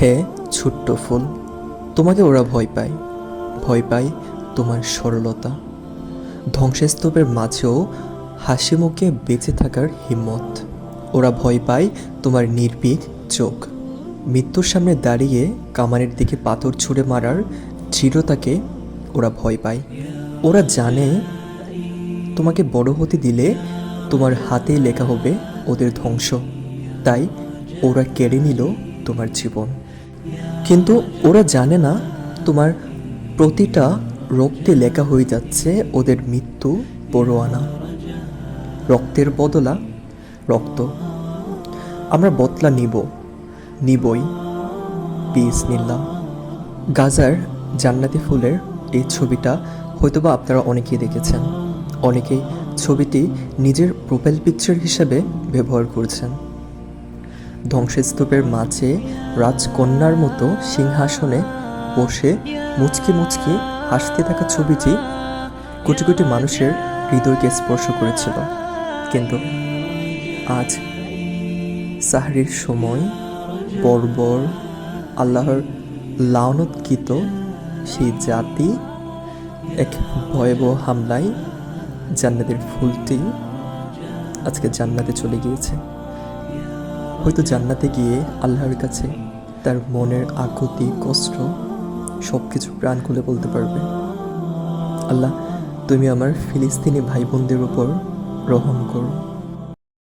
হে ছোট্ট ফুল, তোমাকে ওরা ভয় পায়, ভয় পায় তোমার সরলতা, ধ্বংসস্তূপের মাঝেও হাসি মুখে বেঁচে থাকার হিম্মত। ওরা ভয় পায় তোমার নির্ভীক চোখ, মৃত্যুর সামনে দাঁড়িয়ে কামানের দিকে পাথর ছুঁড়ে মারার দৃঢ়তাকে ওরা ভয় পায়। ওরা জানে তোমাকে বড় হতে দিলে তোমার হাতেই লেখা হবে ওদের ধ্বংস, তাই ওরা কেড়ে নিল তোমার জীবন। কিন্তু ওরা জানে না তোমার প্রতিটা রক্তে লেখা হয়ে যাচ্ছে ওদের মৃত্যু পরোয়ানা। রক্তের বদলা রক্ত। আমরা বদলা নিবই। পিস নিলাম। গাজার জান্নাতি ফুলের এই ছবিটা হয়তোবা আপনারা অনেকেই দেখেছেন, অনেকেই ছবিটি নিজের প্রোফাইল পিকচার হিসেবে ব্যবহার করছেন। ধ্বংসস্তূপের মাঝে রাজকন্যার মতো সিংহাসনে বসে মুচকি মুচকি হাসতে থাকা ছবিটি কোটি কোটি মানুষের হৃদয়কে স্পর্শ করেছিল। কিন্তু আজ সাহরির সময় বর্বর আল্লাহর লানত সেই জাতি এক ভয়াবহ হামলায় জান্নাতের ফুলটি আজকে জান্নাতে চলে গিয়েছে। হয়তো জান্নাতে গিয়ে আল্লাহর কাছে তার মনের আকুতি কষ্ট সব কিছু প্রাণ খুলে বলতে পারবে, আল্লাহ তুমি আমার ফিলিস্তিনি ভাই বোনদের উপর রহম করো।